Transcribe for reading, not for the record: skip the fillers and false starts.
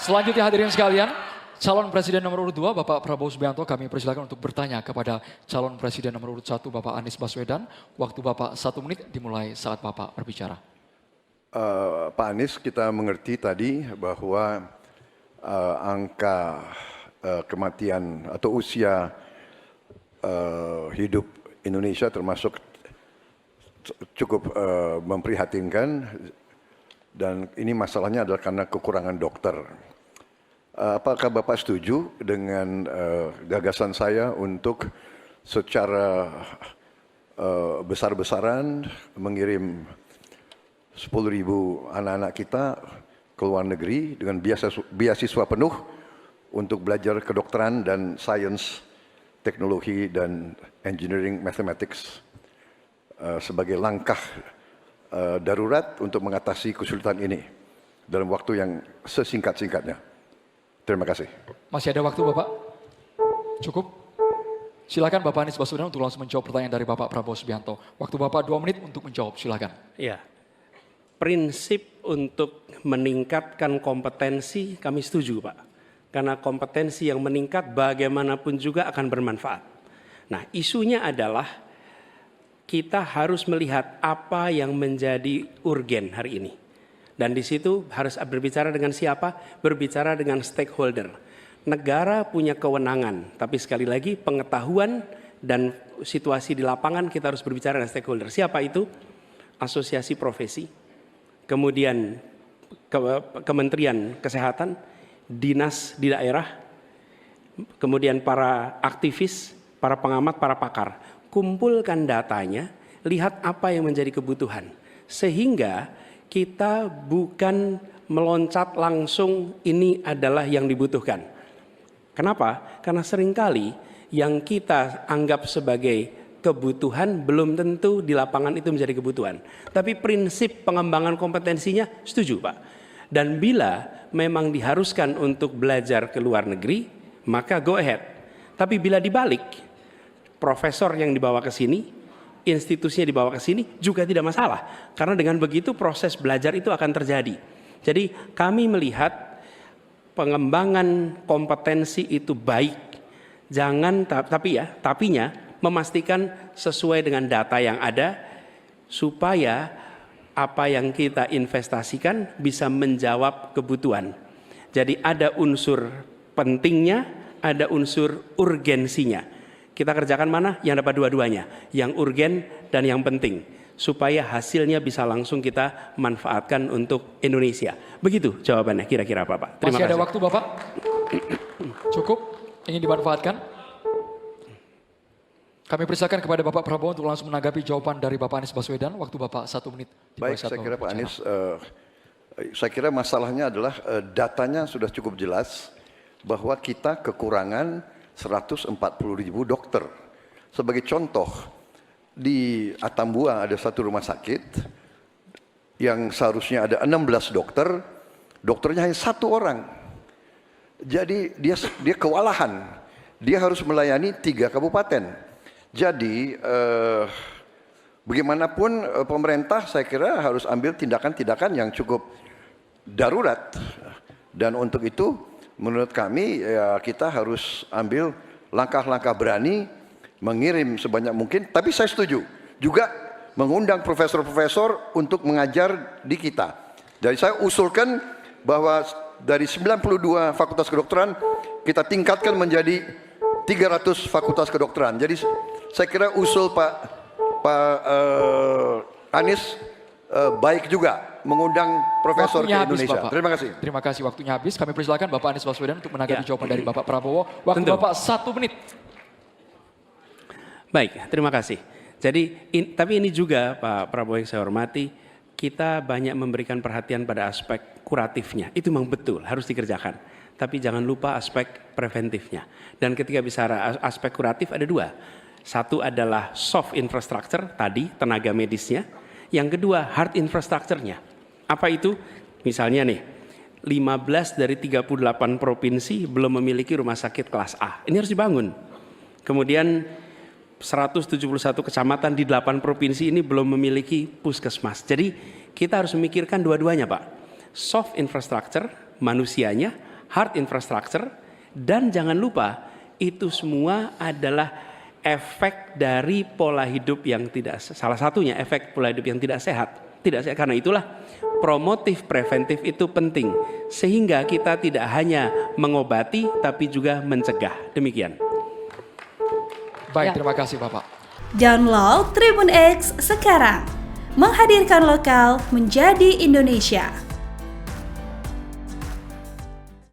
Selanjutnya hadirin sekalian, calon presiden nomor urut 2 Bapak Prabowo Subianto kami persilakan untuk bertanya kepada calon presiden nomor urut 1 Bapak Anies Baswedan. Waktu Bapak 1 menit dimulai saat Bapak berbicara. Pak Anies, kita mengerti tadi bahwa angka kematian atau usia hidup Indonesia termasuk cukup memprihatinkan, dan ini masalahnya adalah karena kekurangan dokter. Apakah Bapak setuju dengan gagasan saya untuk secara besar-besaran mengirim 10.000 anak-anak kita ke luar negeri dengan beasiswa penuh untuk belajar kedokteran dan sains, teknologi, dan engineering mathematics sebagai langkah darurat untuk mengatasi kesulitan ini dalam waktu yang sesingkat-singkatnya. Terima kasih. Masih ada waktu Bapak? Cukup? Silakan Bapak Anies Baswedan untuk langsung menjawab pertanyaan dari Bapak Prabowo Subianto. Waktu Bapak 2 menit untuk menjawab, silakan. Ya, prinsip untuk meningkatkan kompetensi kami setuju Pak. Karena kompetensi yang meningkat bagaimanapun juga akan bermanfaat. Nah, isunya adalah kita harus melihat apa yang menjadi urgen hari ini. Dan di situ harus berbicara dengan siapa? Berbicara dengan stakeholder. Negara punya kewenangan, tapi sekali lagi pengetahuan dan situasi di lapangan kita harus berbicara dengan stakeholder. Siapa itu? Asosiasi profesi, kemudian Kementerian Kesehatan, dinas di daerah, kemudian para aktivis, para pengamat, para pakar. Kumpulkan datanya, lihat apa yang menjadi kebutuhan. Sehingga kita bukan meloncat langsung ini adalah yang dibutuhkan. Kenapa? Karena seringkali yang kita anggap sebagai kebutuhan belum tentu di lapangan itu menjadi kebutuhan. Tapi prinsip pengembangan kompetensinya setuju Pak. Dan bila memang diharuskan untuk belajar ke luar negeri, maka go ahead. Tapi bila dibalik, profesor yang dibawa ke sini, institusinya dibawa ke sini juga tidak masalah. Karena dengan begitu proses belajar itu akan terjadi. Jadi kami melihat pengembangan kompetensi itu baik. Jangan tapinya memastikan sesuai dengan data yang ada supaya apa yang kita investasikan bisa menjawab kebutuhan. Jadi ada unsur pentingnya, ada unsur urgensinya. Kita kerjakan mana? Yang dapat dua-duanya, yang urgen dan yang penting, supaya hasilnya bisa langsung kita manfaatkan untuk Indonesia. Begitu jawabannya kira-kira Bapak. Terima kasih. Masih ada waktu Bapak? Cukup? Ingin dimanfaatkan? Kami persilakan kepada Bapak Prabowo untuk langsung menanggapi jawaban dari Bapak Anies Baswedan. Waktu Bapak 1 menit. Baik, saya kira Pak Anies, saya kira masalahnya adalah datanya sudah cukup jelas bahwa kita kekurangan 140.000 dokter. Sebagai contoh, di Atambua ada satu rumah sakit yang seharusnya ada 16 dokter, dokternya hanya 1 orang. Jadi dia kewalahan, dia harus melayani 3 kabupaten. Jadi bagaimanapun pemerintah saya kira harus ambil tindakan-tindakan yang cukup darurat. Dan untuk itu menurut kami ya kita harus ambil langkah-langkah berani, mengirim sebanyak mungkin. Tapi saya setuju juga mengundang profesor-profesor untuk mengajar di kita. Jadi saya usulkan bahwa dari 92 fakultas kedokteran kita tingkatkan menjadi 300 fakultas kedokteran. Jadi saya kira usul Pak Anies baik juga mengundang profesor waktunya ke Indonesia. Habis, Terima kasih. Terima kasih, waktunya habis. Kami persilakan Bapak Anies Baswedan untuk menanggapi jawaban dari Bapak Prabowo. Waktu Tentu. Bapak 1 menit. Baik, terima kasih. Jadi, tapi ini juga Pak Prabowo yang saya hormati, kita banyak memberikan perhatian pada aspek kuratifnya. Itu memang betul, harus dikerjakan. Tapi jangan lupa aspek preventifnya. Dan ketika bicara aspek kuratif ada 2. Satu adalah soft infrastructure, tadi tenaga medisnya. Yang kedua hard infrastructure-nya. Apa itu? Misalnya nih, 15 dari 38 provinsi belum memiliki rumah sakit kelas A. Ini harus dibangun. Kemudian 171 kecamatan di 8 provinsi ini belum memiliki puskesmas. Jadi kita harus memikirkan dua-duanya Pak. Soft infrastructure, manusianya, hard infrastructure, dan jangan lupa itu semua adalah efek dari pola hidup yang tidak, salah satunya efek pola hidup yang tidak sehat. Karena itulah promotif preventif itu penting, sehingga kita tidak hanya mengobati tapi juga mencegah. Demikian. Baik, terima kasih Bapak. Download Tribun X sekarang, menghadirkan lokal menjadi Indonesia.